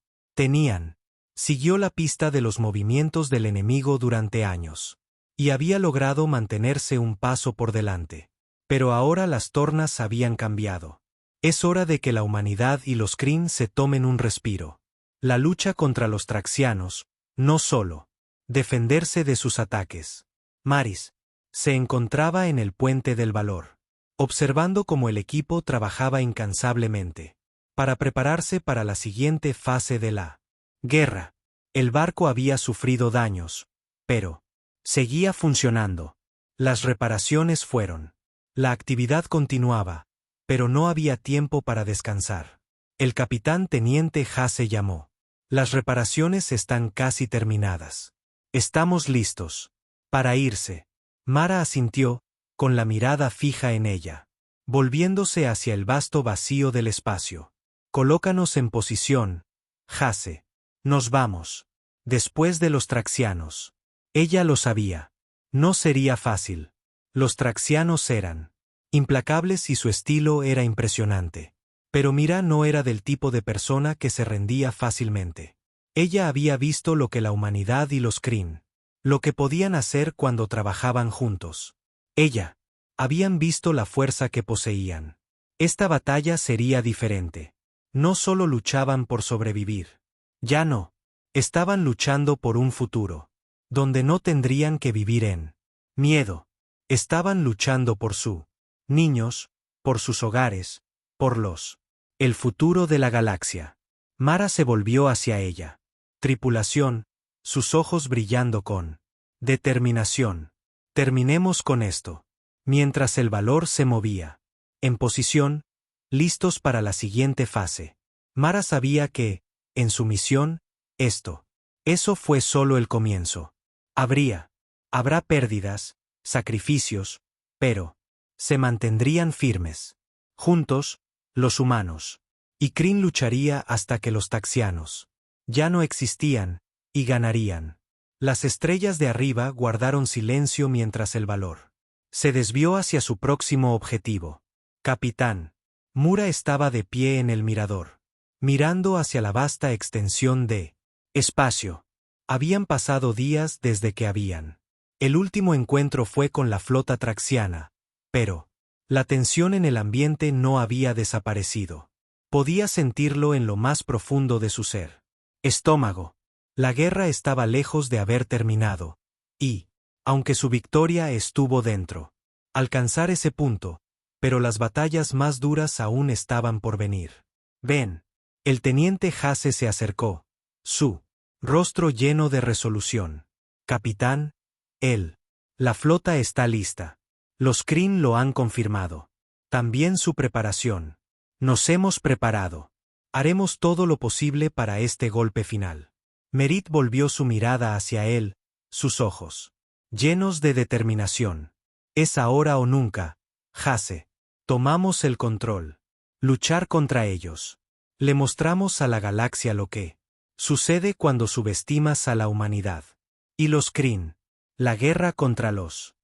Siguió la pista de los movimientos del enemigo durante años. Y había logrado mantenerse un paso por delante. Pero ahora las tornas habían cambiado. Es hora de que la humanidad y los Kryn se tomen un respiro. La lucha contra los traxianos, no solo defenderse de sus ataques. Maris se encontraba en el puente del valor, observando cómo el equipo trabajaba incansablemente para prepararse para la siguiente fase de la guerra. El barco había sufrido daños, pero seguía funcionando. Las reparaciones fueron. La actividad continuaba, pero no había tiempo para descansar. El capitán teniente Hase llamó. Las reparaciones están casi terminadas. Estamos listos para irse. Mara asintió, con la mirada fija en ella, volviéndose hacia el vasto vacío del espacio. Colócanos en posición, Hase. Nos vamos. Después de los traxianos. Ella lo sabía. No sería fácil. Los traxianos eran implacables y su estilo era impresionante. Pero Mira no era del tipo de persona que se rendía fácilmente. Ella había visto lo que la humanidad y los Kryn, lo que podían hacer cuando trabajaban juntos. Ella, habían visto la fuerza que poseían. Esta batalla sería diferente. No solo luchaban por sobrevivir. Ya no. Estaban luchando por un futuro, donde no tendrían que vivir en miedo. Estaban luchando por sus niños, por sus hogares, por el futuro de la galaxia. Mara se volvió hacia ella. Tripulación, sus ojos brillando con determinación. Terminemos con esto. Mientras el valor se movía. En posición, listos para la siguiente fase. Mara sabía que, en su misión, eso fue solo el comienzo. Habrá pérdidas, sacrificios, pero se mantendrían firmes. Juntos, los humanos. Y Kryn lucharía hasta que los taxianos ya no existían, y ganarían. Las estrellas de arriba guardaron silencio mientras el valor se desvió hacia su próximo objetivo. Capitán. Mura estaba de pie en el mirador, mirando hacia la vasta extensión de espacio. Habían pasado días desde que habían. El último encuentro fue con la flota traxiana, pero la tensión en el ambiente no había desaparecido. Podía sentirlo en lo más profundo de su ser. Estómago. La guerra estaba lejos de haber terminado, y, aunque su victoria estuvo dentro, alcanzar ese punto, pero las batallas más duras aún estaban por venir. Ven. El teniente Hase se acercó, su rostro lleno de resolución. Capitán, la flota está lista. Los Kryn lo han confirmado. También su preparación. Nos hemos preparado. Haremos todo lo posible para este golpe final. Merit volvió su mirada hacia él, sus ojos llenos de determinación. Es ahora o nunca, Hase. Tomamos el control. Luchar contra ellos. Le mostramos a la galaxia lo que sucede cuando subestimas a la humanidad. Y los Kryn. La guerra contra los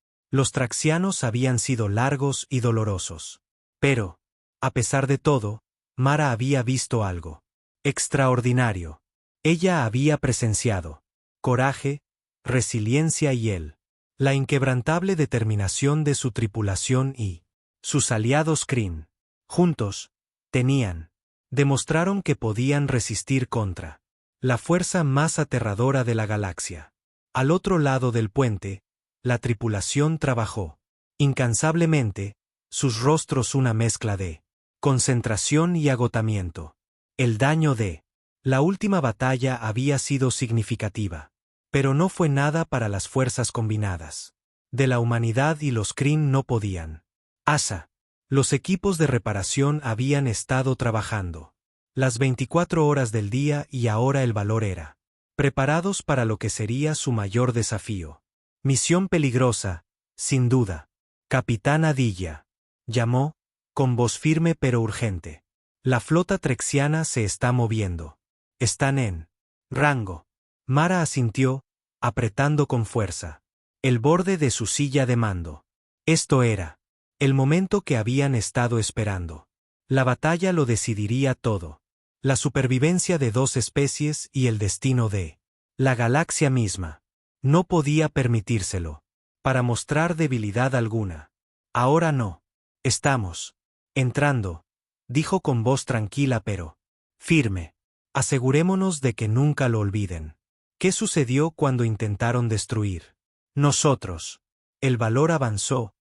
Traxianos habían sido largos y dolorosos. Pero, a pesar de todo, Mara había visto algo extraordinario. Ella había presenciado coraje, resiliencia y la inquebrantable determinación de su tripulación y sus aliados Kryn. Juntos, demostraron que podían resistir contra la fuerza más aterradora de la galaxia. Al otro lado del puente, la tripulación trabajó incansablemente, sus rostros una mezcla de concentración y agotamiento. El daño de la última batalla había sido significativa, pero no fue nada para las fuerzas combinadas de la humanidad y los Kryn no podían. Los equipos de reparación habían estado trabajando las 24 horas del día y ahora el valor era preparados para lo que sería su mayor desafío. Misión peligrosa, sin duda. Capitán Adilla llamó, con voz firme pero urgente. La flota trexiana se está moviendo. Están en rango. Mara asintió, apretando con fuerza el borde de su silla de mando. Esto era el momento que habían estado esperando. La batalla lo decidiría todo. La supervivencia de dos especies y el destino de la galaxia misma. No podía permitírselo. Para mostrar debilidad alguna. Ahora no. Estamos entrando, dijo con voz tranquila pero firme. Asegurémonos de que nunca lo olviden. ¿Qué sucedió cuando intentaron destruir nosotros? El valor avanzó.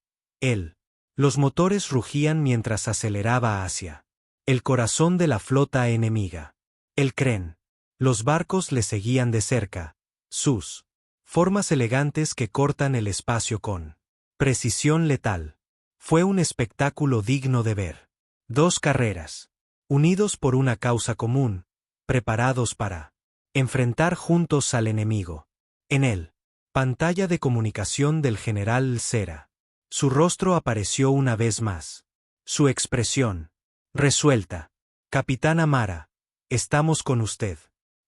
Los motores rugían mientras aceleraba hacia el corazón de la flota enemiga. El Kryn. Los barcos le seguían de cerca, sus formas elegantes que cortan el espacio con precisión letal. Fue un espectáculo digno de ver. Dos carreras, unidos por una causa común, preparados para enfrentar juntos al enemigo. En él, pantalla de comunicación del general Cera. Su rostro apareció una vez más. Su expresión resuelta. Capitana Mara, estamos con usted.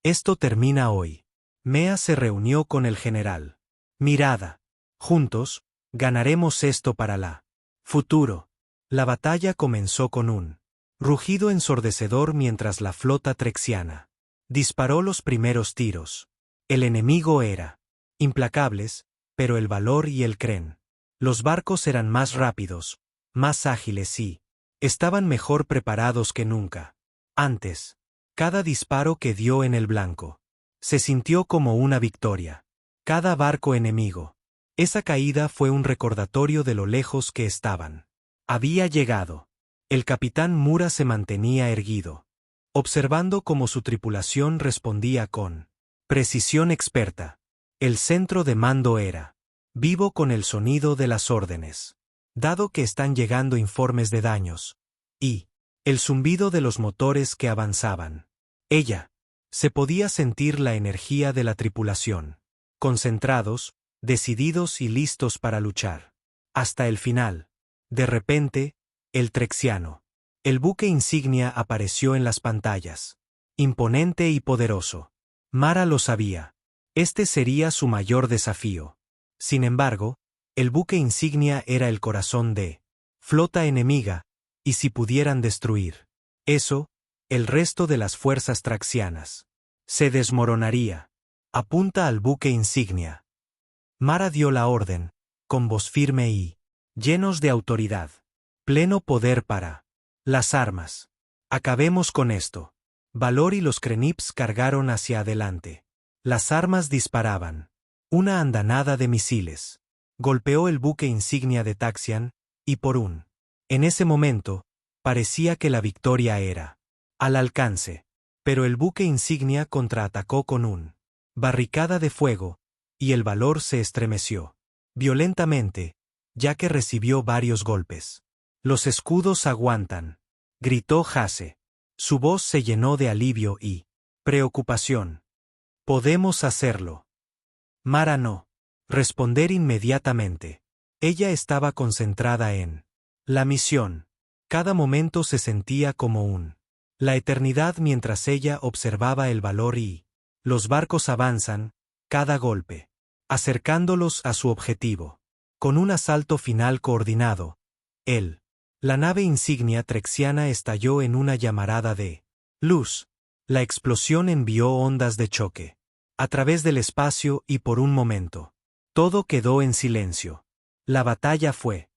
Esto termina hoy. Mea se reunió con el general. Mirada. Juntos, ganaremos esto para la futuro. La batalla comenzó con un rugido ensordecedor mientras la flota trexiana disparó los primeros tiros. El enemigo era implacables, pero el valor y el Kryn. Los barcos eran más rápidos, más ágiles y estaban mejor preparados que nunca. Antes, cada disparo que dio en el blanco se sintió como una victoria. Cada barco enemigo. Esa caída fue un recordatorio de lo lejos que estaban. Había llegado. El capitán Mura se mantenía erguido, observando cómo su tripulación respondía con precisión experta. El centro de mando era vivo con el sonido de las órdenes. Dado que están llegando informes de daños, y el zumbido de los motores que avanzaban. Se podía sentir la energía de la tripulación. Concentrados, decididos y listos para luchar. Hasta el final. De repente, el trexiano. El buque insignia apareció en las pantallas. Imponente y poderoso. Mara lo sabía. Este sería su mayor desafío. Sin embargo, el buque insignia era el corazón de flota enemiga, y si pudieran destruir eso, el resto de las fuerzas traxianas se desmoronaría. Apunta al buque insignia. Mara dio la orden, con voz firme y llenos de autoridad. Pleno poder para las armas. Acabemos con esto. Valor y los Krenips cargaron hacia adelante. Las armas disparaban. Una andanada de misiles golpeó el buque insignia de Taxian, y por un En ese momento, parecía que la victoria era al alcance. Pero el buque insignia contraatacó con un barricada de fuego, y el Valor se estremeció violentamente, ya que recibió varios golpes. Los escudos aguantan, gritó Jace. Su voz se llenó de alivio y preocupación. Podemos hacerlo. Mara no. Responder inmediatamente. Ella estaba concentrada en la misión. Cada momento se sentía como la eternidad mientras ella observaba el Valor y los barcos avanzan, cada golpe, acercándolos a su objetivo. Con un asalto final coordinado, la nave insignia trexiana estalló en una llamarada de luz. La explosión envió ondas de choque a través del espacio y por un momento, todo quedó en silencio. La batalla fue